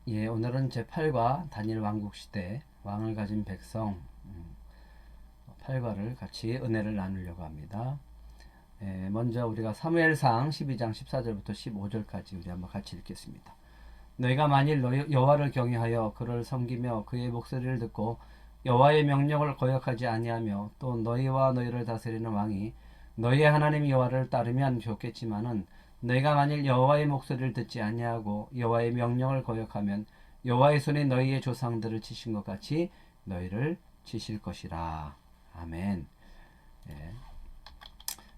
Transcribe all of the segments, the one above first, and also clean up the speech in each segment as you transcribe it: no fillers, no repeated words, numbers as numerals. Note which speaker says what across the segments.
Speaker 1: 예, 오늘은 제8과 다니엘 왕국 시대 왕을 가진 백성 8과를 같이 은혜를 나누려고 합니다. 예, 먼저 우리가 사무엘상 12장 14절부터 15절까지 우리 한번 같이 읽겠습니다. 너희가 만일 여호와를 경외하여 그를 섬기며 그의 목소리를 듣고 여호와의 명령을 거역하지 아니하며 또 너희와 너희를 다스리는 왕이 너희의 하나님 여호와를 따르면 좋겠지만은 너희가 만일 여호와의 목소리를 듣지 아니하고 여호와의 명령을 거역하면 여호와의 손이 너희의 조상들을 치신 것 같이 너희를 치실 것이라. 아멘. 예.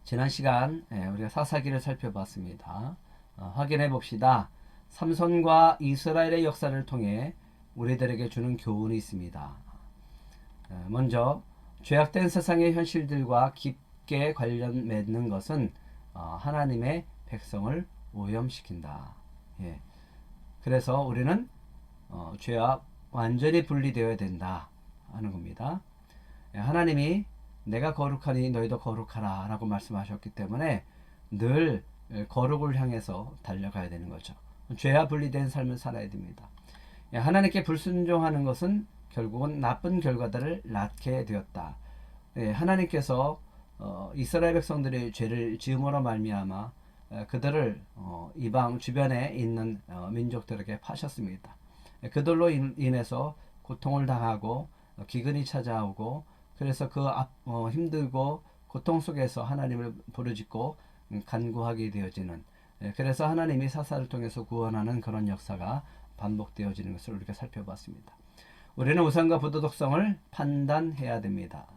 Speaker 1: 지난 시간 우리가 사사기를 살펴봤습니다. 확인해 봅시다. 삼손과 이스라엘의 역사를 통해 우리들에게 주는 교훈이 있습니다. 먼저 죄악된 세상의 현실들과 깊게 관련 맺는 것은 하나님의 백성을 오염시킨다. 예. 그래서 우리는 죄와 완전히 분리되어야 된다 하는 겁니다. 예, 하나님이 내가 거룩하니 너희도 거룩하라 라고 말씀하셨기 때문에 늘 거룩을 향해서 달려가야 되는 거죠. 죄와 분리된 삶을 살아야 됩니다. 예, 하나님께 불순종하는 것은 결국은 나쁜 결과들을 낳게 되었다. 예, 하나님께서 이스라엘 백성들의 죄를 지음으로 말미암아 그들을 이방 주변에 있는 민족들에게 파셨습니다. 예, 그들로 인해서 고통을 당하고 기근이 찾아오고 그래서 힘들고 고통 속에서 하나님을 부르짖고 간구하게 되어지는 그래서 하나님이 사사를 통해서 구원하는 그런 역사가 반복되어지는 것을 우리가 살펴봤습니다. 우리는 우상과 부도덕성을 판단해야 됩니다.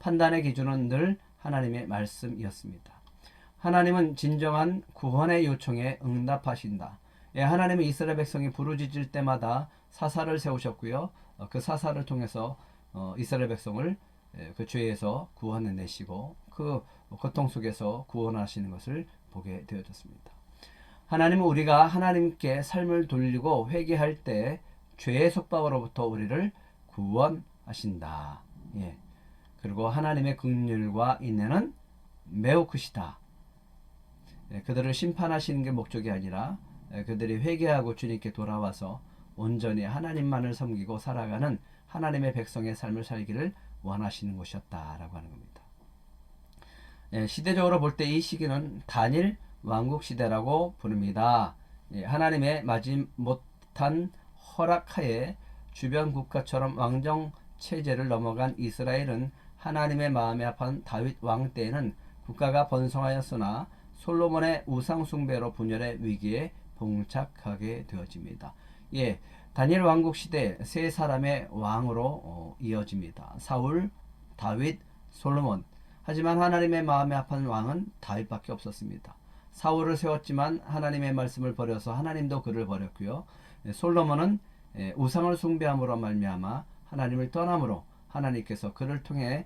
Speaker 1: 판단의 기준은 늘 하나님의 말씀이었습니다. 하나님은 진정한 구원의 요청에 응답하신다. 예, 하나님은 이스라엘 백성이 부르짖을 때마다 사사를 세우셨고요. 그 사사를 통해서 이스라엘 백성을 그 죄에서 구원해내시고 그 고통 속에서 구원하시는 것을 보게 되어졌습니다. 하나님은 우리가 하나님께 삶을 돌리고 회개할 때 죄의 속박으로부터 우리를 구원하신다. 예. 그리고 하나님의 긍휼과 인내는 매우 크시다. 예, 그들을 심판하시는 게 목적이 아니라 그들이 회개하고 주님께 돌아와서 온전히 하나님만을 섬기고 살아가는 하나님의 백성의 삶을 살기를 원하시는 것이었다라고 하는 겁니다. 예, 시대적으로 볼 때 이 시기는 단일 왕국 시대라고 부릅니다. 예, 하나님의 마지못한 허락하에 주변 국가처럼 왕정 체제를 넘어간 이스라엘은 하나님의 마음에 합한 다윗 왕 때에는 국가가 번성하였으나 솔로몬의 우상 숭배로 분열의 위기에 봉착하게 되어집니다. 예, 다니엘 왕국 시대 세 사람의 왕으로 이어집니다. 사울, 다윗, 솔로몬. 하지만 하나님의 마음에 합한 왕은 다윗밖에 없었습니다. 사울을 세웠지만 하나님의 말씀을 버려서 하나님도 그를 버렸고요. 솔로몬은 우상을 숭배함으로 말미암아 하나님을 떠남으로 하나님께서 그를 통해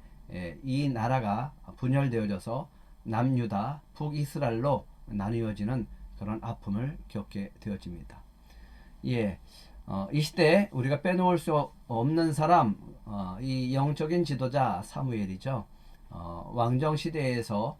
Speaker 1: 이 나라가 분열되어져서 남유다, 북이스라엘로 나뉘어지는 그런 아픔을 겪게 되어집니다. 예, 이 시대에 우리가 빼놓을 수 없는 사람, 이 영적인 지도자 사무엘이죠. 왕정 시대에서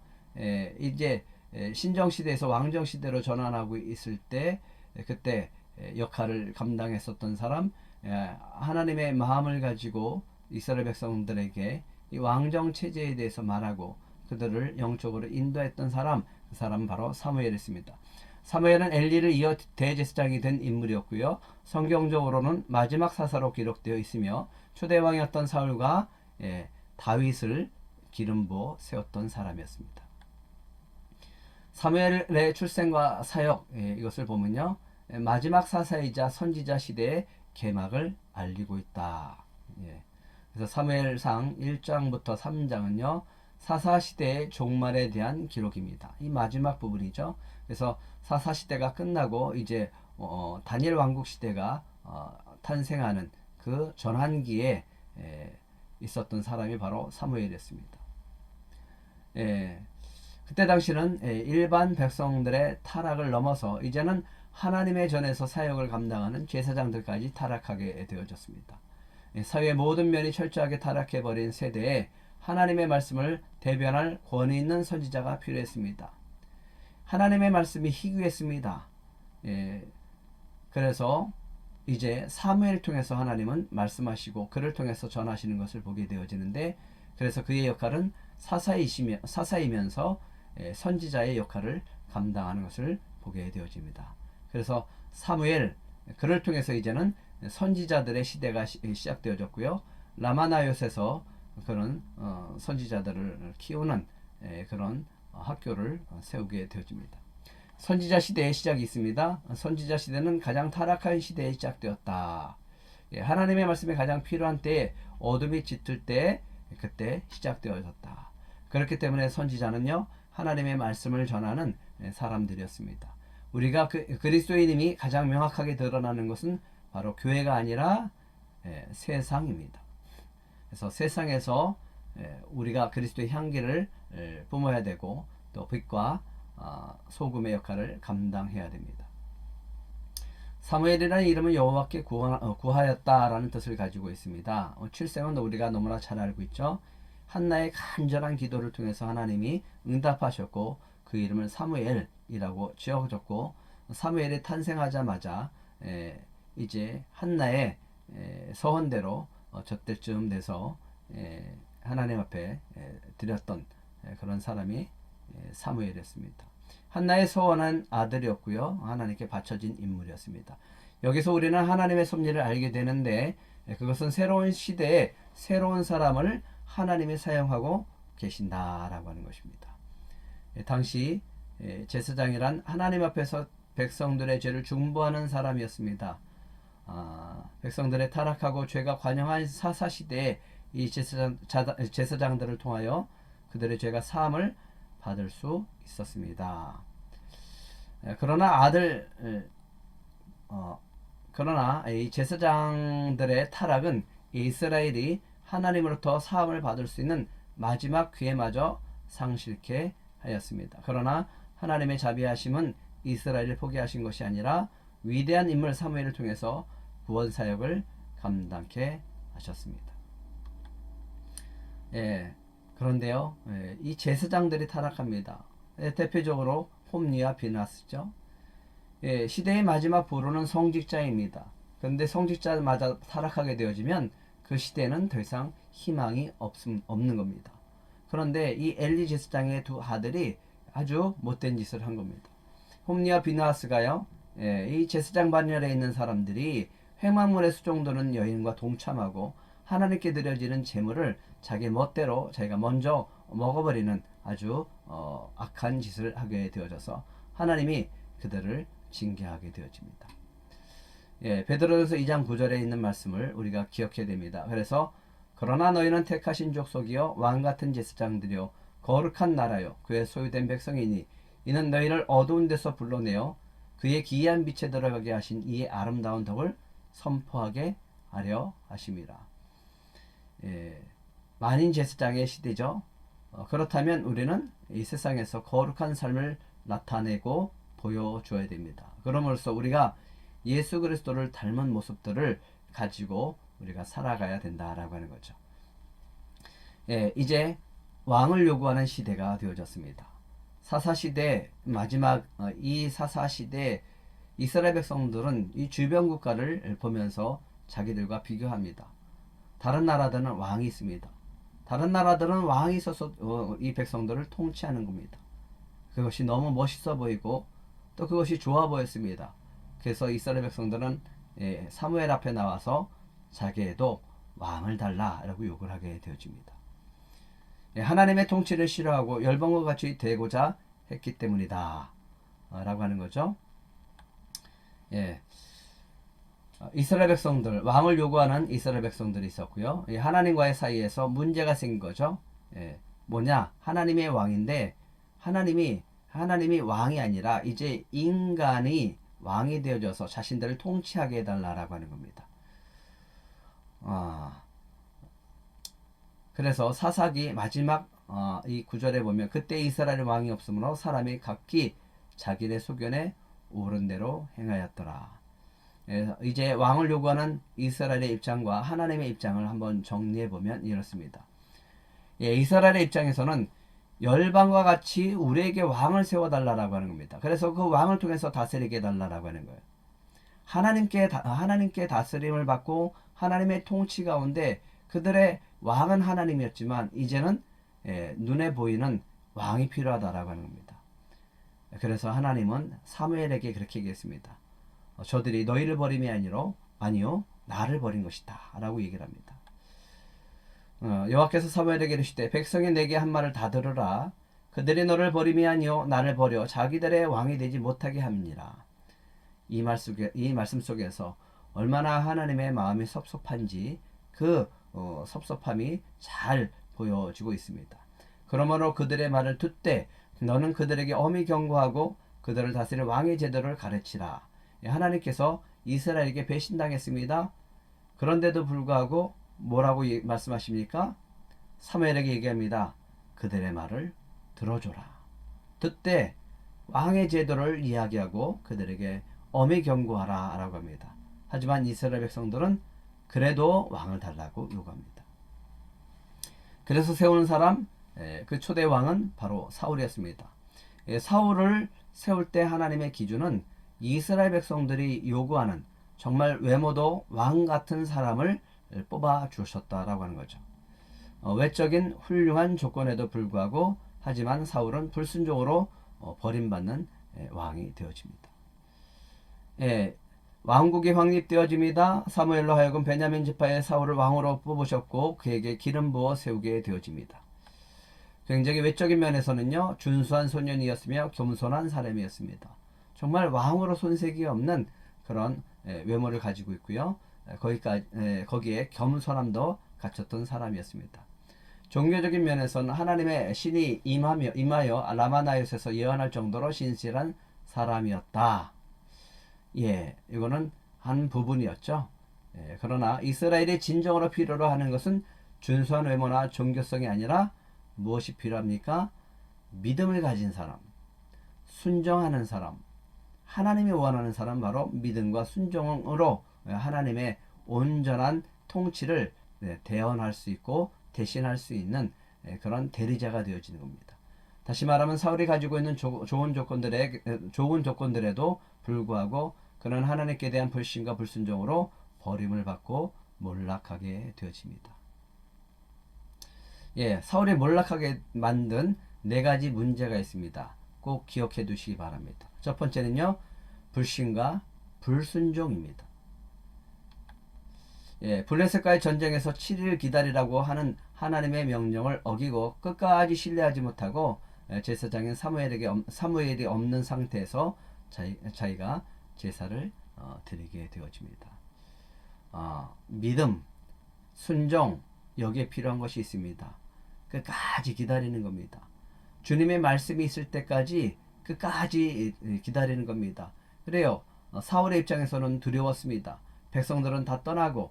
Speaker 1: 이제 신정 시대에서 왕정 시대로 전환하고 있을 때 그때 역할을 감당했었던 사람, 하나님의 마음을 가지고 이스라엘 백성들에게 이 왕정 체제에 대해서 말하고 그들을 영적으로 인도했던 사람, 그 사람은 바로 사무엘이었습니다. 사무엘은 엘리를 이어 대제사장이 된 인물이었고요. 성경적으로는 마지막 사사로 기록되어 있으며 초대왕이었던 사울과 다윗을 기름 부어 세웠던 사람이었습니다. 사무엘의 출생과 사역 이것을 보면요. 마지막 사사이자 선지자 시대의 개막을 알리고 있다. 예. 그래서 사무엘상 1장부터 3장은요. 사사시대의 종말에 대한 기록입니다. 이 마지막 부분이죠. 그래서 사사시대가 끝나고 이제 다니엘 왕국 시대가 탄생하는 그 전환기에 있었던 사람이 바로 사무엘이었습니다. 그때 당시는 일반 백성들의 타락을 넘어서 이제는 하나님의 전에서 사역을 감당하는 제사장들까지 타락하게 되어졌습니다. 사회의 모든 면이 철저하게 타락해버린 세대에 하나님의 말씀을 대변할 권위 있는 선지자가 필요했습니다. 하나님의 말씀이 희귀했습니다. 그래서 이제 사무엘 통해서 하나님은 말씀하시고 그를 통해서 전하시는 것을 보게 되어지는데, 그래서 그의 역할은 사사이면서 선지자의 역할을 감당하는 것을 보게 되어집니다. 그래서 사무엘, 그를 통해서 이제는 선지자들의 시대가 시작되어졌고요. 라마나요에서 그런 선지자들을 키우는 그런 학교를 세우게 되어집니다. 선지자 시대의 시작이 있습니다. 선지자 시대는 가장 타락한 시대에 시작되었다. 하나님의 말씀이 가장 필요한 때에 어둠이 짙을 때 그때 시작되어졌다. 그렇기 때문에 선지자는요, 하나님의 말씀을 전하는 사람들이었습니다. 우리가 그리스도인임이 가장 명확하게 드러나는 것은 바로 교회가 아니라 세상입니다. 그래서 세상에서 우리가 그리스도의 향기를 뿜어야 되고, 또 빛과 소금의 역할을 감당해야 됩니다. 사무엘이라는 이름은 여호와께 구하였다라는 뜻을 가지고 있습니다. 7sem은 우리가 너무나 잘 알고 있죠. 한나의 간절한 기도를 통해서 하나님이 응답하셨고 그 이름을 사무엘이라고 지어줬고, 사무엘이 탄생하자마자 이제 한나의 서원대로 저때쯤 돼서 하나님 앞에 드렸던 그런 사람이 사무엘이었습니다. 한나의 서원한 아들이었고요. 하나님께 바쳐진 인물이었습니다. 여기서 우리는 하나님의 섭리를 알게 되는데, 그것은 새로운 시대에 새로운 사람을 하나님이 사용하고 계신다라고 하는 것입니다. 당시 제사장이란 하나님 앞에서 백성들의 죄를 중보하는 사람이었습니다. 백성들의 타락하고 죄가 관영한 사사시대에 이 제사장들을 통하여 그들의 죄가 사함을 받을 수 있었습니다. 그러나 이 제사장들의 타락은 이스라엘이 하나님으로부터 사함을 받을 수 있는 마지막 기회마저 상실케 하였습니다. 그러나 하나님의 자비하심은 이스라엘을 포기하신 것이 아니라 위대한 인물 사무엘을 통해서 구원 사역을 감당케 하셨습니다. 그런데요, 이 제사장들이 타락합니다. 대표적으로 홈리와 비나스죠. 시대의 마지막 보루는 성직자입니다. 그런데 성직자마저 타락하게 되어지면 그 시대는 더 이상 희망이 없는 겁니다. 그런데 이 엘리 제사장의 두 아들이 아주 못된 짓을 한 겁니다. 홈리와 비나스가요, 이 제사장 반열에 있는 사람들이 회막물에 수종드는 여인과 동참하고 하나님께 드려지는 제물을 자기 멋대로 자기가 먼저 먹어버리는 아주 악한 짓을 하게 되어져서 하나님이 그들을 징계하게 되어집니다. 베드로전서 2장 9절에 있는 말씀을 우리가 기억해야 됩니다. 그래서 그러나 너희는 택하신 족속이요 왕같은 제사장들이요 거룩한 나라요 그의 소유된 백성이니 이는 너희를 어두운 데서 불러내어 그의 기이한 빛에 들어가게 하신 이의 아름다운 덕을 선포하게 하려 하심이라. 만인 제사장의 시대죠. 그렇다면 우리는 이 세상에서 거룩한 삶을 나타내고 보여줘야 됩니다. 그럼으로써 우리가 예수 그리스도를 닮은 모습들을 가지고 우리가 살아가야 된다라고 하는 거죠. 이제 왕을 요구하는 시대가 되어졌습니다. 사사시대 마지막 이 사사시대 이스라엘 백성들은 이 주변 국가를 보면서 자기들과 비교합니다. 다른 나라들은 왕이 있습니다. 다른 나라들은 왕이 있어서 이 백성들을 통치하는 겁니다. 그것이 너무 멋있어 보이고 또 그것이 좋아 보였습니다. 그래서 이스라엘 백성들은 사무엘 앞에 나와서 자기에도 왕을 달라라고 요구를 하게 되어집니다. 하나님의 통치를 싫어하고 열방과 같이 되고자 했기 때문이다 라고 하는 거죠. 이스라엘 백성들, 왕을 요구하는 이스라엘 백성들이 있었고요. 하나님과의 사이에서 문제가 생긴 거죠. 뭐냐? 하나님의 왕인데 하나님이 왕이 아니라 이제 인간이 왕이 되어져서 자신들을 통치하게 해달라라고 하는 겁니다. 그래서 사사기 마지막 이 구절에 보면 그때 이스라엘 왕이 없으므로 사람이 각기 자기네 소견에 옳은 대로 행하였더라. 이제 왕을 요구하는 이스라엘의 입장과 하나님의 입장을 한번 정리해 보면 이렇습니다. 이스라엘의 입장에서는 열방과 같이 우리에게 왕을 세워달라고 하는 겁니다. 그래서 그 왕을 통해서 다스리게 해달라고 하는 거예요. 하나님께 다스림을 받고 하나님의 통치 가운데 그들의 왕은 하나님이었지만 이제는 눈에 보이는 왕이 필요하다라고 하는 겁니다. 그래서 하나님은 사무엘에게 그렇게 얘기했습니다. 저들이 너희를 버림이 아니요 나를 버린 것이다 라고 얘기를 합니다. 여호와께서 사무엘에게 이르시되 백성이 내게 한 말을 다 들으라. 그들이 너를 버림이 아니요 나를 버려 자기들의 왕이 되지 못하게 함이니라. 이 말씀 속에서 얼마나 하나님의 마음이 섭섭한지 그 섭섭함이 잘 보여지고 있습니다. 그러므로 그들의 말을 듣되 너는 그들에게 엄히 경고하고 그들을 다스릴 왕의 제도를 가르치라. 하나님께서 이스라엘에게 배신당했습니다. 그런데도 불구하고 뭐라고 말씀하십니까? 사무엘에게 얘기합니다. 그들의 말을 들어줘라. 듣되 왕의 제도를 이야기하고 그들에게 엄히 경고하라 라고 합니다. 하지만 이스라엘 백성들은 그래도 왕을 달라고 요구합니다. 그래서 세우는 사람, 그 초대 왕은 바로 사울이었습니다. 사울을 세울 때 하나님의 기준은 이스라엘 백성들이 요구하는 정말 외모도 왕 같은 사람을 뽑아 주셨다라고 하는 거죠. 외적인 훌륭한 조건에도 불구하고 하지만 사울은 불순종으로 버림받는 왕이 되어집니다. 왕국이 확립되어집니다. 사무엘로 하여금 베냐민 지파의 사울을 왕으로 뽑으셨고 그에게 기름 부어 세우게 되어집니다. 굉장히 외적인 면에서는요 준수한 소년이었으며 겸손한 사람이었습니다. 정말 왕으로 손색이 없는 그런 외모를 가지고 있고요. 거기에 겸손함도 갖췄던 사람이었습니다. 종교적인 면에서는 하나님의 신이 임하여 라마나요스에서 예언할 정도로 신실한 사람이었다. 이거는 한 부분이었죠. 그러나 이스라엘이 진정으로 필요로 하는 것은 준수한 외모나 종교성이 아니라 무엇이 필요합니까? 믿음을 가진 사람, 순종하는 사람, 하나님이 원하는 사람, 바로 믿음과 순종으로 하나님의 온전한 통치를 대언할 수 있고 대신할 수 있는 그런 대리자가 되어지는 겁니다. 다시 말하면 사울이 가지고 있는 좋은 조건들에도 불구하고 그는 하나님께 대한 불신과 불순종으로 버림을 받고 몰락하게 되어집니다. 사울이 몰락하게 만든 4가지 문제가 있습니다. 꼭 기억해 두시기 바랍니다. 첫 번째는요, 불신과 불순종입니다. 블레셋과의 전쟁에서 7일 기다리라고 하는 하나님의 명령을 어기고 끝까지 신뢰하지 못하고 제사장인 사무엘이 없는 상태에서 자기가 제사를 드리게 되어집니다. 믿음, 순종, 여기에 필요한 것이 있습니다. 끝까지 기다리는 겁니다. 주님의 말씀이 있을 때까지 끝까지 기다리는 겁니다. 그래요. 사울의 입장에서는 두려웠습니다. 백성들은 다 떠나고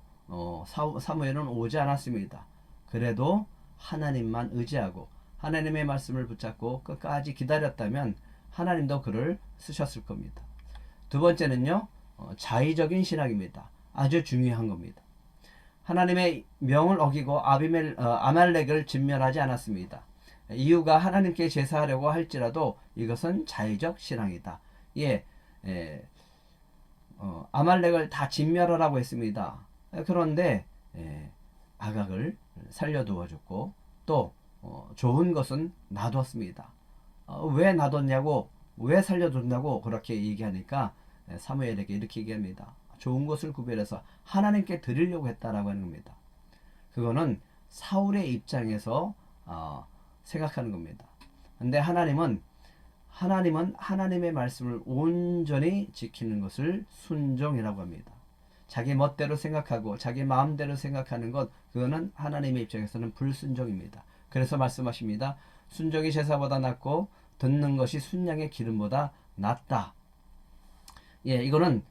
Speaker 1: 사무엘은 오지 않았습니다. 그래도 하나님만 의지하고 하나님의 말씀을 붙잡고 끝까지 기다렸다면 하나님도 그를 쓰셨을 겁니다. 두 번째는요, 자의적인 신학입니다. 아주 중요한 겁니다. 하나님의 명을 어기고 아말렉을 진멸하지 않았습니다. 이유가 하나님께 제사하려고 할지라도 이것은 자의적 신앙이다. 아말렉을 다 진멸하라고 했습니다. 그런데 아각을 살려두어줬고 또 좋은 것은 놔뒀습니다. 왜 놔뒀냐고, 왜 살려둔다고 그렇게 얘기하니까 사무엘에게 이렇게 얘기합니다. 좋은 것을 구별해서 하나님께 드리려고 했다라고 하는 겁니다. 그거는 사울의 입장에서 생각하는 겁니다. 근데 하나님은 하나님의 말씀을 온전히 지키는 것을 순종이라고 합니다. 자기 멋대로 생각하고 자기 마음대로 생각하는 것, 그거는 하나님의 입장에서는 불순종입니다. 그래서 말씀하십니다. 순종이 제사보다 낫고 듣는 것이 순양의 기름보다 낫다. 이거는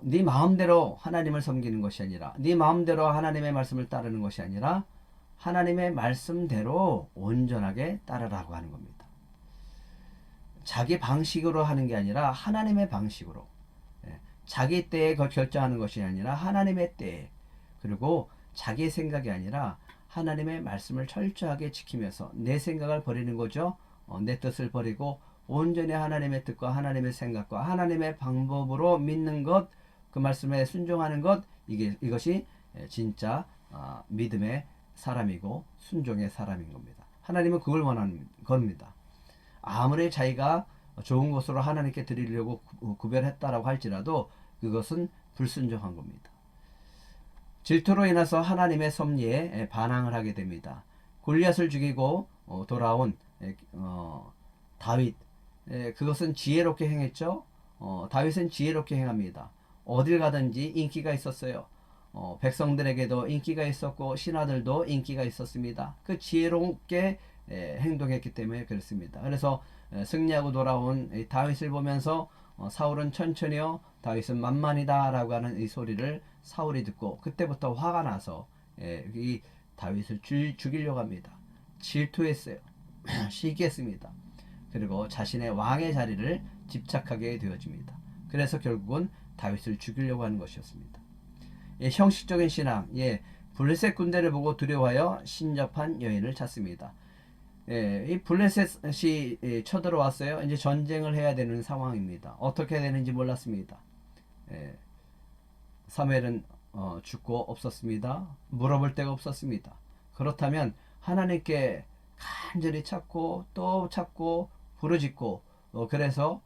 Speaker 1: 네 마음대로 하나님을 섬기는 것이 아니라, 네 마음대로 하나님의 말씀을 따르는 것이 아니라 하나님의 말씀대로 온전하게 따르라고 하는 겁니다. 자기 방식으로 하는 게 아니라 하나님의 방식으로, 자기 때에 결정하는 것이 아니라 하나님의 때에, 그리고 자기 생각이 아니라 하나님의 말씀을 철저하게 지키면서 내 생각을 버리는 거죠. 내 뜻을 버리고 온전히 하나님의 뜻과 하나님의 생각과 하나님의 방법으로 믿는 것, 그 말씀에 순종하는 것, 이것이 진짜 믿음의 사람이고 순종의 사람인 겁니다. 하나님은 그걸 원하는 겁니다. 아무리 자기가 좋은 것으로 하나님께 드리려고 구별했다라고 할지라도 그것은 불순종한 겁니다. 질투로 인해서 하나님의 섭리에 반항을 하게 됩니다. 골리앗을 죽이고 돌아온 다윗, 그것은 지혜롭게 행했죠. 다윗은 지혜롭게 행합니다. 어딜 가든지 인기가 있었어요. 백성들에게도 인기가 있었고 신하들도 인기가 있었습니다. 그 지혜롭게 행동했기 때문에 그렇습니다. 그래서 승리하고 돌아온 다윗을 보면서 사울은 천천히요, 다윗은 만만이다 라고 하는 이 소리를 사울이 듣고 그때부터 화가 나서 이 다윗을 죽이려고 합니다. 질투했어요. 시기했습니다. 그리고 자신의 왕의 자리를 집착하게 되어집니다. 그래서 결국은 다윗을 죽이려고 하는 것이었습니다. 형식적인 신앙, 블레셋 군대를 보고 두려워하여 신접한 여인을 찾습니다. 이 블레셋이 쳐들어왔어요. 이제 전쟁을 해야 되는 상황입니다. 어떻게 되는지 몰랐습니다. 사무엘은 죽고 없었습니다. 물어볼 데가 없었습니다. 그렇다면 하나님께 간절히 찾고 또 찾고 부르짖고 그래서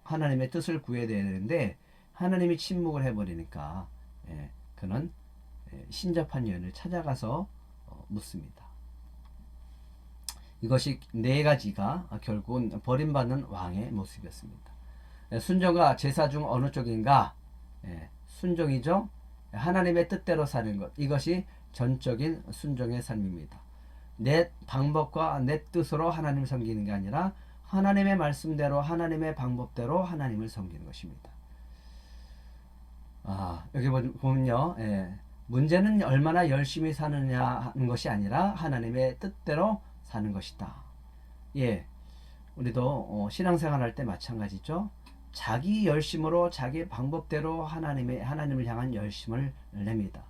Speaker 1: 하나님의 뜻을 구해야 되는데 하나님이 침묵을 해버리니까 그는 신접한 여인을 찾아가서 묻습니다. 이것이 네 가지가 결국은 버림받는 왕의 모습이었습니다. 순종과 제사 중 어느 쪽인가? 순종이죠. 하나님의 뜻대로 사는 것, 이것이 전적인 순종의 삶입니다. 내 방법과 내 뜻으로 하나님을 섬기는 게 아니라 하나님의 말씀대로 하나님의 방법대로 하나님을 섬기는 것입니다. 여기 보면요, 문제는 얼마나 열심히 사느냐 하는 것이 아니라 하나님의 뜻대로 사는 것이다. 우리도 신앙생활 할 때 마찬가지죠. 자기 열심으로 자기 방법대로 하나님을 향한 열심을 냅니다.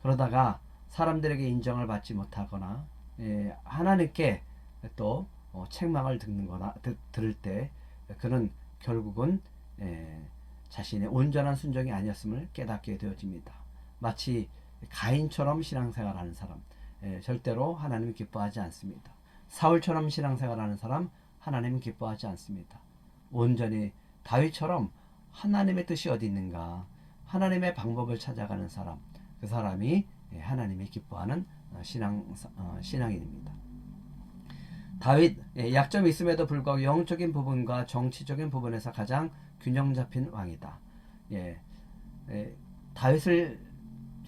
Speaker 1: 그러다가 사람들에게 인정을 받지 못하거나 하나님께 또 책망을 들을 때 그는 결국은 자신의 온전한 순종이 아니었음을 깨닫게 되어집니다. 마치 가인처럼 신앙생활하는 사람, 절대로 하나님을 기뻐하지 않습니다. 사울처럼 신앙생활하는 사람, 하나님은 기뻐하지 않습니다. 온전히 다윗처럼 하나님의 뜻이 어디 있는가, 하나님의 방법을 찾아가는 사람, 그 사람이 하나님이 기뻐하는 신앙인입니다. 다윗, 약점이 있음에도 불구하고 영적인 부분과 정치적인 부분에서 가장 균형 잡힌 왕이다. 다윗을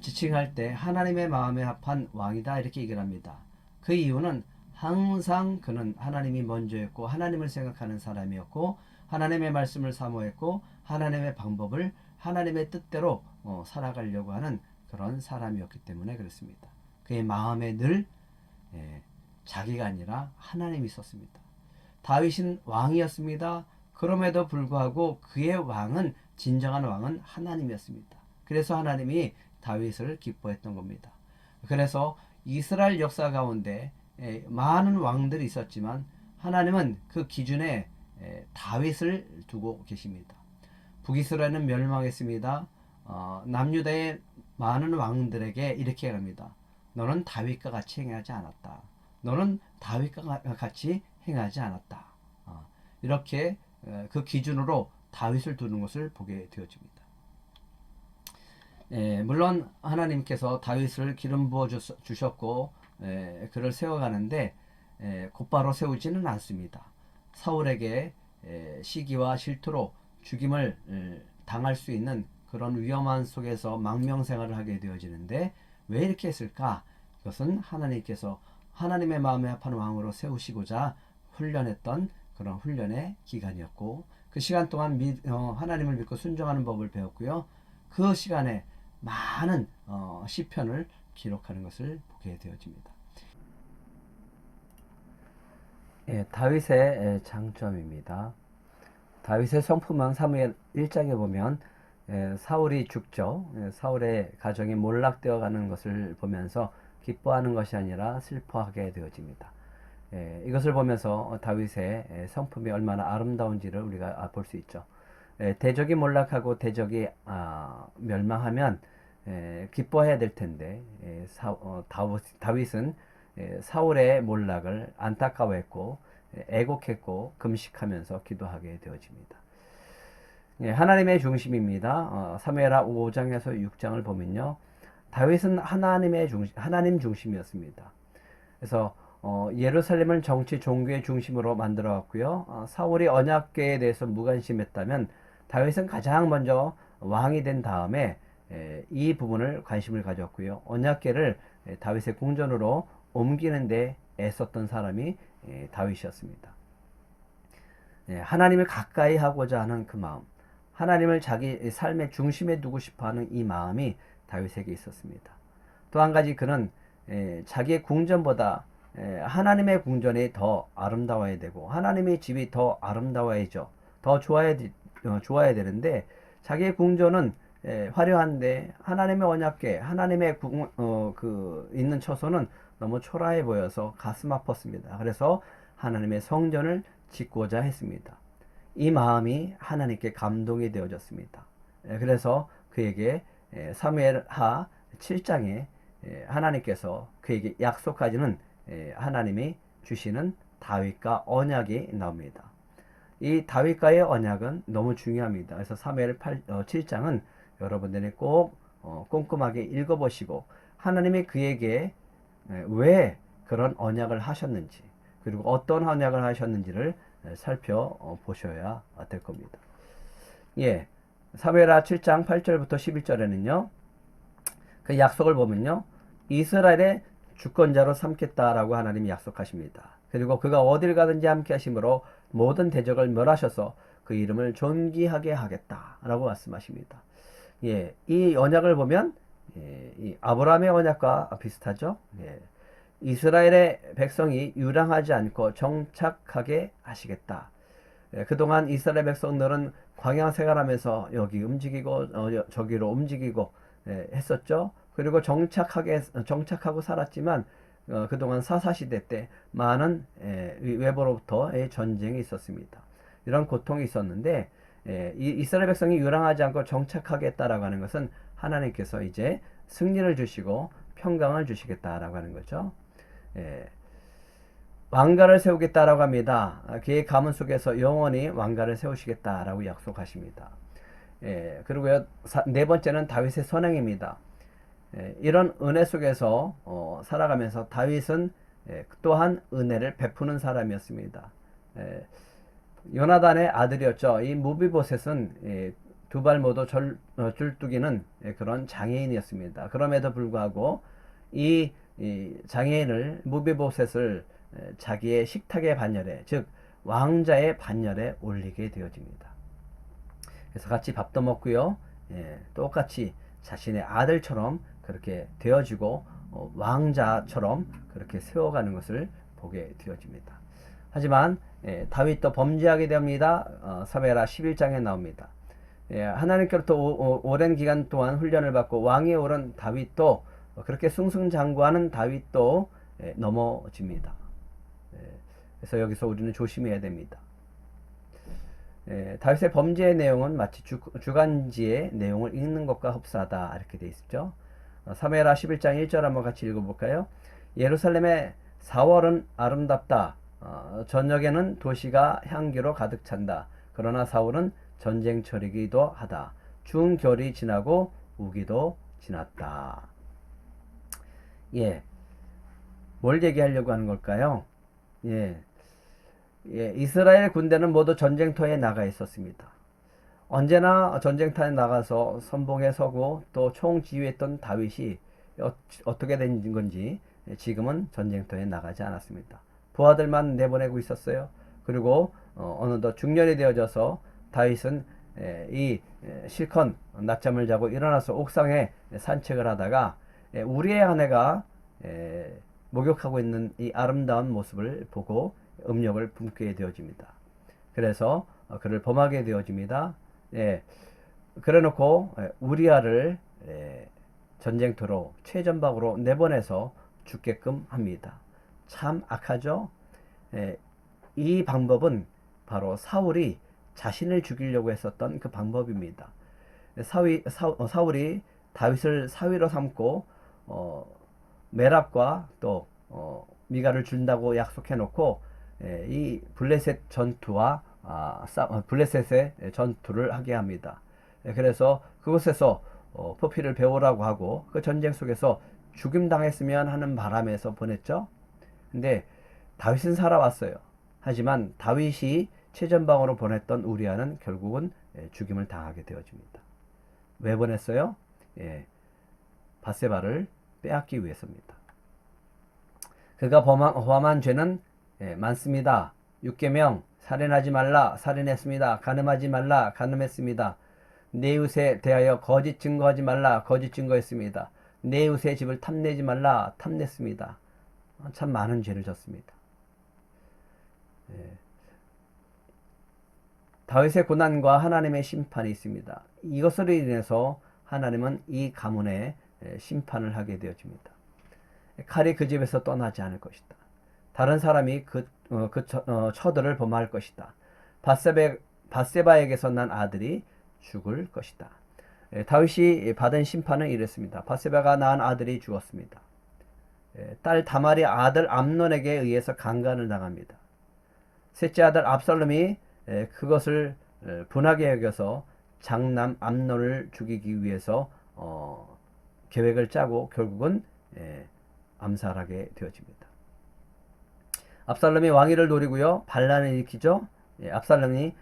Speaker 1: 지칭할 때 하나님의 마음에 합한 왕이다 이렇게 얘기를 합니다. 그 이유는 항상 그는 하나님이 먼저였고 하나님을 생각하는 사람이었고 하나님의 말씀을 사모했고 하나님의 방법을 하나님의 뜻대로 살아가려고 하는 그런 사람이었기 때문에 그렇습니다. 그의 마음에 늘 자기가 아니라 하나님이 있었습니다. 다윗은 왕이었습니다. 그럼에도 불구하고 그의 왕은, 진정한 왕은 하나님이었습니다. 그래서 하나님이 다윗을 기뻐했던 겁니다. 그래서 이스라엘 역사 가운데 많은 왕들이 있었지만 하나님은 그 기준에 다윗을 두고 계십니다. 북이스라엘은 멸망했습니다. 남유다의 많은 왕들에게 이렇게 합니다. 너는 다윗과 같이 행하지 않았다. 너는 다윗과 같이 행하지 않았다. 이렇게 그 기준으로 다윗을 두는 것을 보게 되어집니다. 물론 하나님께서 다윗을 기름 부어 주셨고 그를 세워가는데 곧바로 세우지는 않습니다. 사울에게 시기와 질투로 죽임을 당할 수 있는 그런 위험한 속에서 망명생활을 하게 되어지는데 왜 이렇게 했을까? 그것은 하나님께서 하나님의 마음에 합한 왕으로 세우시고자 훈련했던 그런 훈련의 기간이었고 그 시간 동안 하나님을 믿고 순종하는 법을 배웠고요. 그 시간에 많은 시편을 기록하는 것을 보게 되어집니다. 다윗의 장점입니다. 다윗의 성품은 사무엘 1장에 보면 사울이 죽죠. 사울의 가정이 몰락되어 가는 것을 보면서 기뻐하는 것이 아니라 슬퍼하게 되어집니다. 이것을 보면서 다윗의 성품이 얼마나 아름다운지를 우리가 볼 수 있죠. 대적이 몰락하고 대적이 멸망하면 기뻐해야 될 텐데 다윗은 사울의 몰락을 안타까워했고 애곡했고 금식하면서 기도하게 되어집니다. 하나님의 중심입니다. 사무엘하 5장에서 6장을 보면요, 다윗은 하나님 중심이었습니다. 그래서 예루살렘을 정치 종교의 중심으로 만들어 왔고요. 사울이 언약궤에 대해서 무관심했다면 다윗은 가장 먼저 왕이 된 다음에 이 부분을 관심을 가졌고요. 언약궤를 다윗의 궁전으로 옮기는 데 애썼던 사람이 다윗이었습니다. 하나님을 가까이 하고자 하는 그 마음, 하나님을 자기 삶의 중심에 두고 싶어하는 이 마음이 다윗에게 있었습니다. 또 한 가지, 그는 자기의 궁전보다 하나님의 궁전이 더 아름다워야 되고 하나님의 집이 더 아름다워야죠. 더 좋아야 되는데 자기의 궁전은 화려한데 하나님의 언약궤, 하나님의 있는 처소는 너무 초라해 보여서 가슴 아팠습니다. 그래서 하나님의 성전을 짓고자 했습니다. 이 마음이 하나님께 감동이 되어졌습니다. 그래서 그에게 사무엘하 7장에 하나님께서 그에게 약속하시는 하나님이 주시는 다윗과 언약이 나옵니다. 이 다윗과의 언약은 너무 중요합니다. 그래서 사무엘 7장은 여러분들이 꼭 꼼꼼하게 읽어보시고 하나님이 그에게 왜 그런 언약을 하셨는지, 그리고 어떤 언약을 하셨는지를 살펴보셔야 될 겁니다. 사무엘하 7장 8절부터 11절에는요, 그 약속을 보면요, 이스라엘의 주권자로 삼겠다라고 하나님이 약속하십니다. 그리고 그가 어딜 가든지 함께 하심으로 모든 대적을 멸하셔서 그 이름을 존귀하게 하겠다라고 말씀하십니다. 이 언약을 보면 이 아브라함의 언약과 비슷하죠. 이스라엘의 백성이 유랑하지 않고 정착하게 하시겠다. 그동안 이스라엘 백성들은 광야 생활하면서 여기 움직이고 저기로 움직이고 했었죠. 그리고 정착하고 살았지만 그동안 사사시대 때 많은 외부로부터의 전쟁이 있었습니다. 이런 고통이 있었는데 이스라엘 백성이 유랑하지 않고 정착하겠다라고 하는 것은 하나님께서 이제 승리를 주시고 평강을 주시겠다라고 하는 거죠. 왕가를 세우겠다라고 합니다. 그의 가문 속에서 영원히 왕가를 세우시겠다라고 약속하십니다. 그리고요, 네 번째는 다윗의 선행입니다. 이런 은혜 속에서 살아가면서 다윗은 또한 은혜를 베푸는 사람이었습니다. 요나단의 아들이었죠. 이 무비보셋은 두 발 모두 줄뚝이는 그런 장애인이었습니다. 그럼에도 불구하고 이 장애인을, 무비보셋을 자기의 식탁의 반열에, 즉 왕자의 반열에 올리게 되어집니다. 그래서 같이 밥도 먹고요, 똑같이 자신의 아들처럼 그렇게 되어지고 왕자처럼 그렇게 세워가는 것을 보게 되어집니다. 하지만 다윗도 범죄하게 됩니다. 사무엘하 11장에 나옵니다. 하나님께로부터 오랜 기간 동안 훈련을 받고 왕위에 오른 다윗도, 그렇게 승승장구하는 다윗도 넘어집니다. 그래서 여기서 우리는 조심해야 됩니다. 다윗의 범죄의 내용은 마치 주간지의 내용을 읽는 것과 흡사하다, 이렇게 되어 있죠. 사무엘하 11장 1절 한번 같이 읽어볼까요? 예루살렘의 4월은 아름답다. 저녁에는 도시가 향기로 가득 찬다. 그러나 사울은 전쟁철이기도 하다. 중결이 지나고 우기도 지났다. 뭘 얘기하려고 하는 걸까요? 이스라엘 군대는 모두 전쟁터에 나가 있었습니다. 언제나 전쟁터에 나가서 선봉에 서고 또 총지휘했던 다윗이 어떻게 된 건지 지금은 전쟁터에 나가지 않았습니다. 부하들만 내보내고 있었어요. 그리고 어느덧 중년이 되어져서 다윗은 이 실컷 낮잠을 자고 일어나서 옥상에 산책을 하다가 우리의 아내가 목욕하고 있는 이 아름다운 모습을 보고 음욕을 품게 되어집니다. 그래서 그를 범하게 되어집니다. 그래놓고 우리아를 전쟁터로 최전방으로 내보내서 죽게끔 합니다. 참 악하죠. 이 방법은 바로 사울이 자신을 죽이려고 했었던 그 방법입니다. 사울이 다윗을 사위로 삼고 메랍과 또 미가를 준다고 약속해 놓고 이 블레셋 전투와 블레셋의 전투를 하게 합니다. 그래서 그곳에서 포피를 배우라고 하고 그 전쟁 속에서 죽임 당했으면 하는 바람에서 보냈죠. 근데 다윗은 살아왔어요. 하지만 다윗이 최전방으로 보냈던 우리아는 결국은 죽임을 당하게 되어집니다. 왜 보냈어요? 밧세바를 빼앗기 위해서입니다. 그가 범한 죄는 많습니다. 6계명 살인하지 말라 살인했습니다. 간음하지 말라 간음했습니다. 내 이웃에 대하여 거짓 증거하지 말라 거짓 증거했습니다. 내 이웃의 집을 탐내지 말라 탐냈습니다. 참 많은 죄를 졌습니다. 다윗의 고난과 하나님의 심판이 있습니다. 이것으로 인해서 하나님은 이 가문에 심판을 하게 되어집니다. 칼이 그 집에서 떠나지 않을 것이다. 다른 사람이 그 처들을 범할 것이다. 밧세바에게서 난 아들이 죽을 것이다. 다윗이 받은 심판은 이랬습니다. 밧세바가 낳은 아들이 죽었습니다. 딸 다말이 아들 암논에게 의해서 강간을 당합니다. 셋째 아들 압살롬이 그것을 분하게 여겨서 장남 암논을 죽이기 위해서 계획을 짜고 결국은 암살하게 되어집니다. 압살롬이 왕위를 노리고요. 반란을 일으키죠. 압살롬이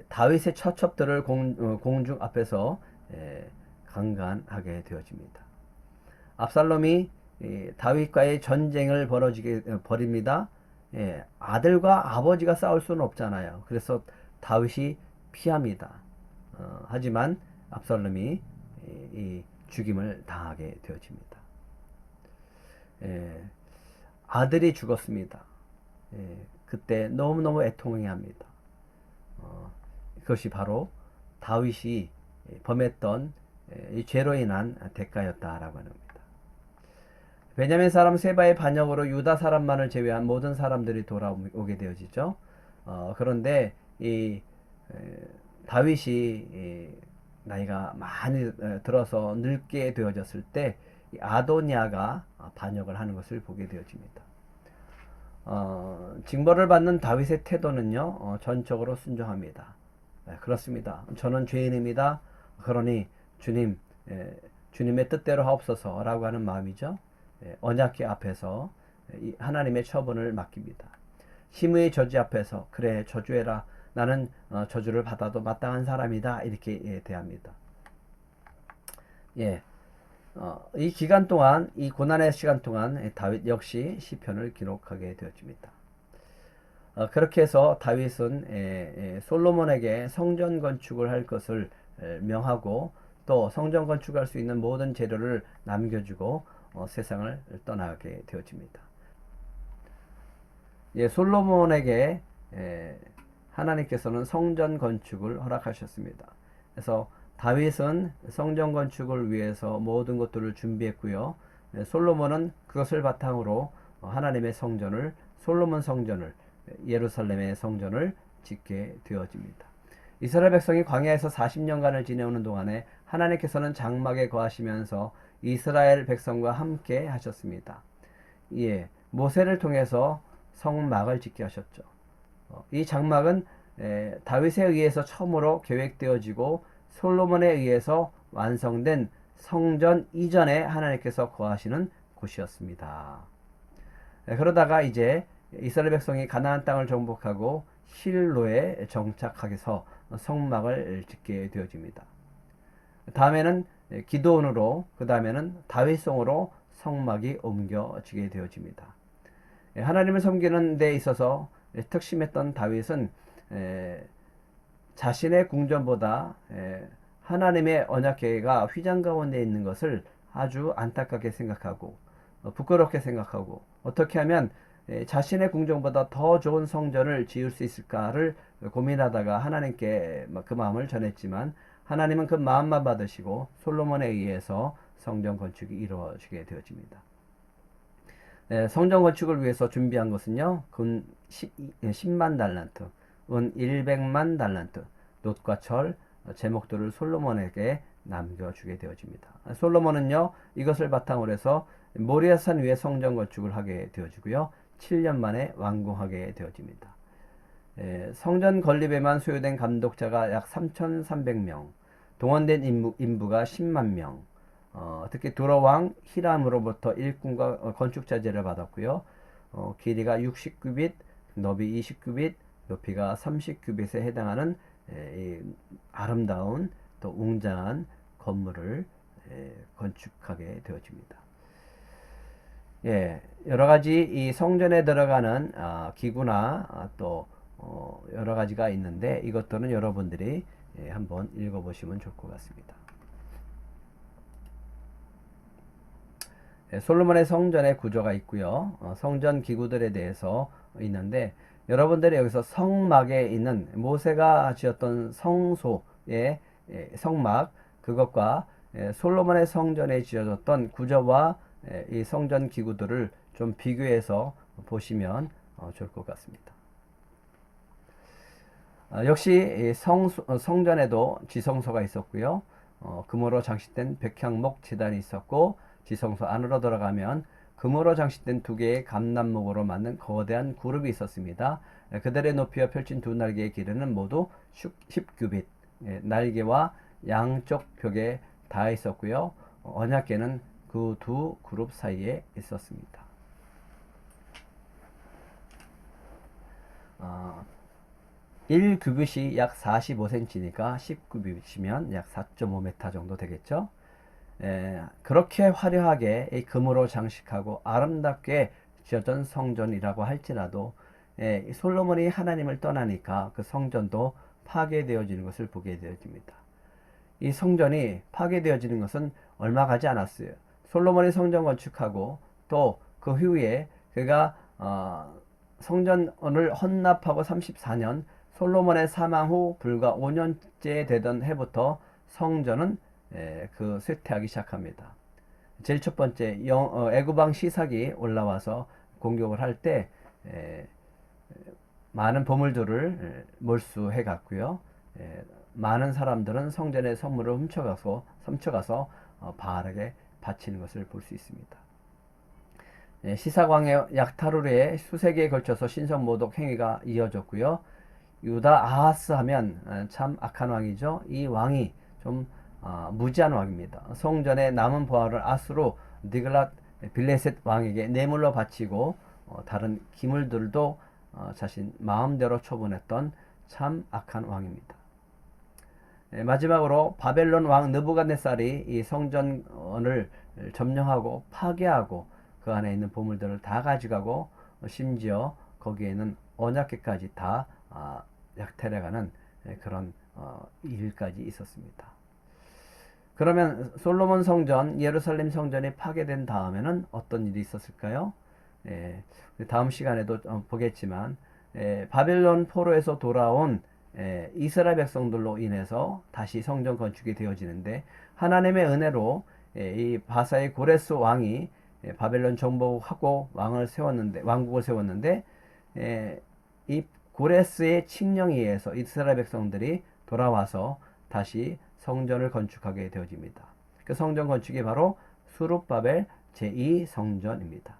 Speaker 1: 다윗의 처첩들을 공중 앞에서 강간하게 되어집니다. 압살롬이 다윗과의 전쟁을 벌입니다. 아들과 아버지가 싸울 수는 없잖아요. 그래서 다윗이 피합니다. 하지만 압살롬이 이 죽임을 당하게 되어집니다. 아들이 죽었습니다. 그때 너무너무 애통해합니다. 그것이 바로 다윗이 범했던 이 죄로 인한 대가였다라고 합니다. 베냐민 사람 세바의 반역으로 유다 사람만을 제외한 모든 사람들이 돌아오게 되어지죠. 그런데 이 다윗이 나이가 많이 들어서 늙게 되어졌을 때 아도니아가 반역을 하는 것을 보게 되어집니다. 징벌을 받는 다윗의 태도는요, 전적으로 순종합니다. 그렇습니다. 저는 죄인입니다. 그러니 주님, 주님의 뜻대로 하옵소서라고 하는 마음이죠. 언약궤 앞에서 하나님의 처분을 맡깁니다. 심의 저주 앞에서 그래 저주해라. 나는 저주를 받아도 마땅한 사람이다. 이렇게 대합니다. 이 기간 동안, 이 고난의 시간 동안 다윗 역시 시편을 기록하게 되어집니다. 그렇게 해서 다윗은 솔로몬에게 성전 건축을 할 것을 명하고 또 성전 건축할 수 있는 모든 재료를 남겨주고 세상을 떠나게 되어집니다. 솔로몬에게 하나님께서는 성전 건축을 허락하셨습니다. 그래서 다윗은 성전 건축을 위해서 모든 것들을 준비했고요. 솔로몬은 그것을 바탕으로 하나님의 성전을, 솔로몬 성전을, 예루살렘의 성전을 짓게 되어집니다. 이스라엘 백성이 광야에서 40년간을 지내오는 동안에 하나님께서는 장막에 거하시면서 이스라엘 백성과 함께 하셨습니다. 모세를 통해서 성막을 짓게 하셨죠. 이 장막은 다윗에 의해서 처음으로 계획되어지고 솔로몬에 의해서 완성된 성전 이전에 하나님께서 거하시는 곳이었습니다. 그러다가 이제 이스라엘 백성이 가나안 땅을 정복하고 실로에 정착하게서 성막을 짓게 되어집니다. 다음에는 기드온으로, 그 다음에는 다윗성으로 성막이 옮겨지게 되어집니다. 하나님을 섬기는 데 있어서 특심했던 다윗은 자신의 궁전보다 하나님의 언약궤가 휘장 가운데 있는 것을 아주 안타깝게 생각하고 부끄럽게 생각하고 어떻게 하면 자신의 궁전보다 더 좋은 성전을 지을 수 있을까를 고민하다가 하나님께 그 마음을 전했지만 하나님은 그 마음만 받으시고 솔로몬에 의해서 성전 건축이 이루어지게 되어집니다. 성전 건축을 위해서 준비한 것은요, 금 10만 달란트, 은 100만 달란트, 놋과 철, 제목들을 솔로몬에게 남겨주게 되어집니다. 솔로몬은요, 이것을 바탕으로 해서 모리아산 위에 성전 건축을 하게 되어지고요. 7년 만에 완공하게 되어집니다. 성전 건립에만 소요된 감독자가 약 3,300명, 동원된 인부가 10만 명, 특히 두로왕 히람으로부터 일꾼과 건축자재를 받았고요. 길이가 60규빗, 너비 20규빗, 높이가 30규빗에 해당하는 이 아름다운 또 웅장한 건물을 건축하게 되어집니다. 여러 가지 이 성전에 들어가는 기구나 또 여러 가지가 있는데 이것들은 여러분들이 한번 읽어보시면 좋을 것 같습니다. 솔로몬의 성전의 구조가 있고요. 성전 기구들에 대해서 있는데 여러분들이 여기서 성막에 있는 모세가 지었던 성소의 성막 그것과 솔로몬의 성전에 지어졌던 구조와 이 성전 기구들을 좀 비교해서 보시면 좋을 것 같습니다. 역시 성전에도 지성소가 있었고요. 금으로 장식된 백향목 제단이 있었고 지성소 안으로 들어가면 금으로 장식된 두 개의 감람목으로 만든 거대한 그룹이 있었습니다. 그들의 높이와 펼친 두 날개의 길이는 모두 10규빗, 날개와 양쪽 벽에 닿아 있었고요. 언약궤는 그 두 그룹 사이에 있었습니다. 1규빗이 약 45cm니까 10규빗이면 약 4.5m 정도 되겠죠. 그렇게 화려하게 이 금으로 장식하고 아름답게 지어진 성전이라고 할지라도 솔로몬이 하나님을 떠나니까 그 성전도 파괴되어지는 것을 보게 되어집니다. 이 성전이 파괴되어지는 것은 얼마 가지 않았어요. 솔로몬이 성전 건축하고 또 그 후에 그가 성전을 헌납하고 34년 솔로몬의 사망 후 불과 5년째 되던 해부터 성전은 그 쇠퇴하기 시작합니다. 제일 첫 번째 애굽왕 시삭이 올라와서 공격을 할 때 많은 보물들을 몰수해 갔고요. 많은 사람들은 성전의 성물을 훔쳐가서 바알에게 바치는 것을 볼 수 있습니다. 시삭왕의 약타루르에 수세 기에 걸쳐서 신성 모독 행위가 이어졌고요. 유다 아하스 하면 참 악한 왕이죠. 이 왕이 좀 무지한 왕입니다. 성전의 남은 보화를 아수로 니글랏 빌레셋 왕에게 뇌물로 바치고 다른 기물들도 자신 마음대로 처분했던 참 악한 왕입니다. 마지막으로 바벨론 왕 느부갓네살이 이 성전을 점령하고 파괴하고 그 안에 있는 보물들을 다 가져가고 심지어 거기에는 언약궤까지 다 약탈해가는 그런 일까지 있었습니다. 그러면 솔로몬 성전, 예루살렘 성전이 파괴된 다음에는 어떤 일이 있었을까요? 다음 시간에도 보겠지만 바벨론 포로에서 돌아온 이스라엘 백성들로 인해서 다시 성전 건축이 되어지는데 하나님의 은혜로 이 바사의 고레스 왕이 바벨론 정복하고 왕국을 세웠는데 이 고레스의 칙령에 의해서 이스라엘 백성들이 돌아와서 다시 성전을 건축하게 되어집니다. 그 성전 건축이 바로 수룹바벨 제2성전입니다.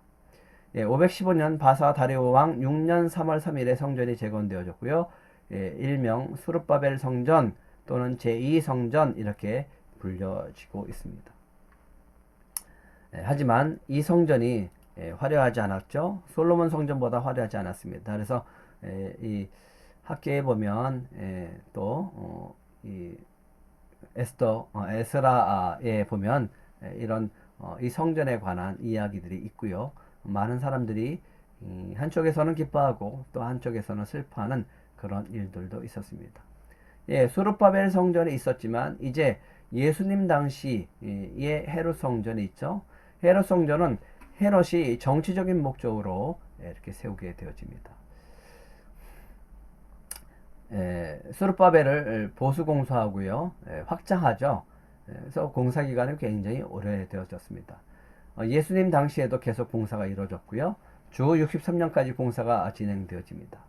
Speaker 1: 515년 바사 다리오 왕 6년 3월 3일에 성전이 재건되어졌고요. 일명 수룹바벨 성전 또는 제2성전 이렇게 불려지고 있습니다. 하지만 이 성전이 화려하지 않았죠. 솔로몬 성전보다 화려하지 않았습니다. 그래서 이 학계에 보면 또 이 에스라에 보면 이런 이 성전에 관한 이야기들이 있고요. 많은 사람들이 한쪽에서는 기뻐하고 또 한쪽에서는 슬퍼하는 그런 일들도 있었습니다. 수룹바벨 성전이 있었지만 이제 예수님 당시에 헤롯 성전이 있죠. 헤롯 성전은 헤롯이 정치적인 목적으로 이렇게 세우게 되어집니다. 수룹바벨을 보수 공사하고요, 확장하죠. 그래서 공사 기간이 굉장히 오래되어졌습니다. 예수님 당시에도 계속 공사가 이루어졌고요. 주 63년까지 공사가 진행되어집니다.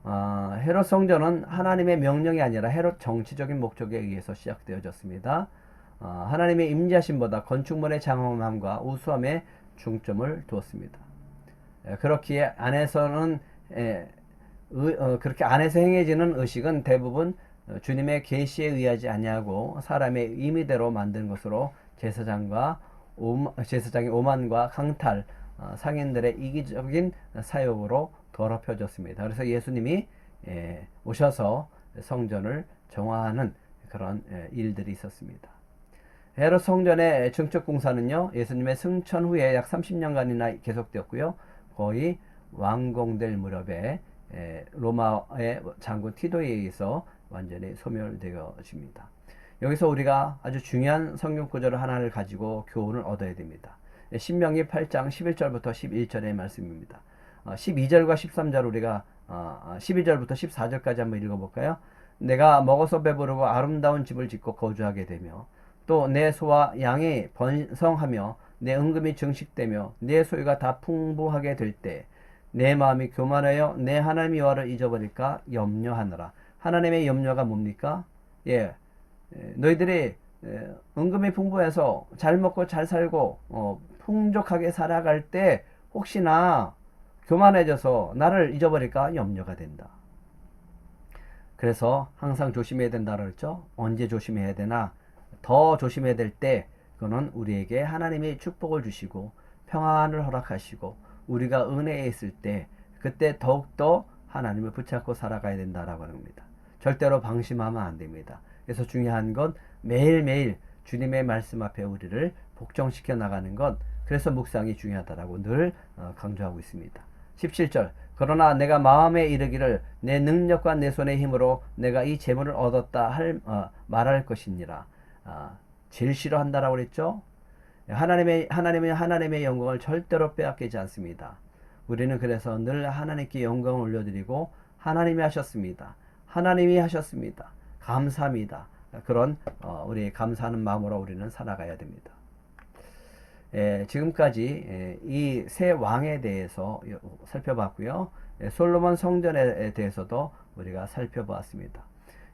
Speaker 1: 헤롯 성전은 하나님의 명령이 아니라 헤롯 정치적인 목적에 의해서 시작되어졌습니다. 하나님의 임재하심보다 건축물의 장엄함과 우수함에 중점을 두었습니다. 그렇기에 안에서는 그렇게 안에서 행해지는 의식은 대부분 주님의 계시에 의하지 아니하고 사람의 임의대로 만든 것으로 제사장의 오만과 강탈, 상인들의 이기적인 사욕으로 더럽혀졌습니다. 그래서 예수님이 오셔서 성전을 정화하는 그런 일들이 있었습니다. 헤롯 성전의 증축 공사는요, 예수님의 승천 후에 약 30년간이나 계속되었고요. 거의 완공될 무렵에 로마의 장군 티도에 의해서 완전히 소멸되어집니다. 여기서 우리가 아주 중요한 성경 구절 하나를 가지고 교훈을 얻어야 됩니다. 신명기 8장 11절부터 11절의 말씀입니다. 12절과 13절 우리가 12절부터 14절까지 한번 읽어볼까요? 내가 먹어서 배부르고 아름다운 집을 짓고 거주하게 되며 또 내 소와 양이 번성하며 내 은금이 증식되며 내 소유가 다 풍부하게 될 때 내 마음이 교만하여 내 하나님 여호와를 잊어버릴까 염려하느라. 하나님의 염려가 뭡니까? 너희들이 은금이 풍부해서 잘 먹고 잘 살고 풍족하게 살아갈 때 혹시나 교만해져서 나를 잊어버릴까 염려가 된다. 그래서 항상 조심해야 된다고 그랬죠. 언제 조심해야 되나? 더 조심해야 될 때 그거는 우리에게 하나님이 축복을 주시고 평안을 허락하시고 우리가 은혜에 있을 때 그때 더욱더 하나님을 붙잡고 살아가야 된다라고 하는 겁니다. 절대로 방심하면 안 됩니다. 그래서 중요한 건 매일매일 주님의 말씀 앞에 우리를 복종시켜 나가는 것, 그래서 묵상이 중요하다라고 늘 강조하고 있습니다. 17절 그러나 내가 마음에 이르기를 내 능력과 내 손의 힘으로 내가 이 재물을 얻었다 말할 것이니라. 제일 싫어한다라고 그랬죠. 하나님의 영광을 절대로 빼앗기지 않습니다. 우리는 그래서 늘 하나님께 영광을 올려드리고 하나님이 하셨습니다. 하나님이 하셨습니다. 감사합니다. 그런 우리 감사하는 마음으로 우리는 살아가야 됩니다. 지금까지 이 세 왕에 대해서 살펴봤고요. 솔로몬 성전에 대해서도 우리가 살펴보았습니다.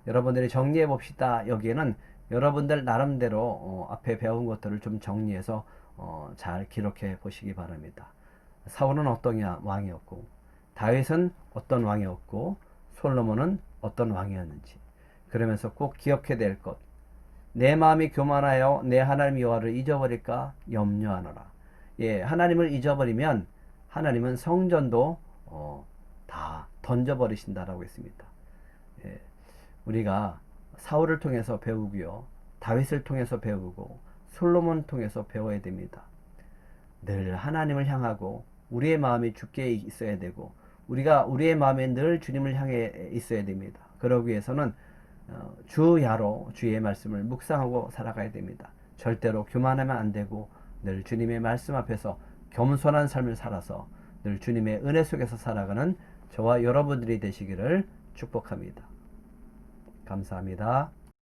Speaker 1: 여러분들이 정리해 봅시다. 여기에는 여러분들 나름대로 앞에 배운 것들을 좀 정리해서 잘 기록해 보시기 바랍니다. 사울은 어떤 왕이었고, 다윗은 어떤 왕이었고, 솔로몬은 어떤 왕이었는지, 그러면서 꼭 기억해야 될 것, 내 마음이 교만하여 내 하나님 여호와를 잊어버릴까 염려하노라. 하나님을 잊어버리면 하나님은 성전도 다 던져버리신다라고 했습니다. 우리가 사울을 통해서 배우고요, 다윗을 통해서 배우고 솔로몬을 통해서 배워야 됩니다. 늘 하나님을 향하고 우리의 마음이 주께 있어야 되고 우리의 마음에 늘 주님을 향해 있어야 됩니다. 그러기 위해서는 주야로 주의 말씀을 묵상하고 살아가야 됩니다. 절대로 교만하면 안 되고 늘 주님의 말씀 앞에서 겸손한 삶을 살아서 늘 주님의 은혜 속에서 살아가는 저와 여러분들이 되시기를 축복합니다. 감사합니다.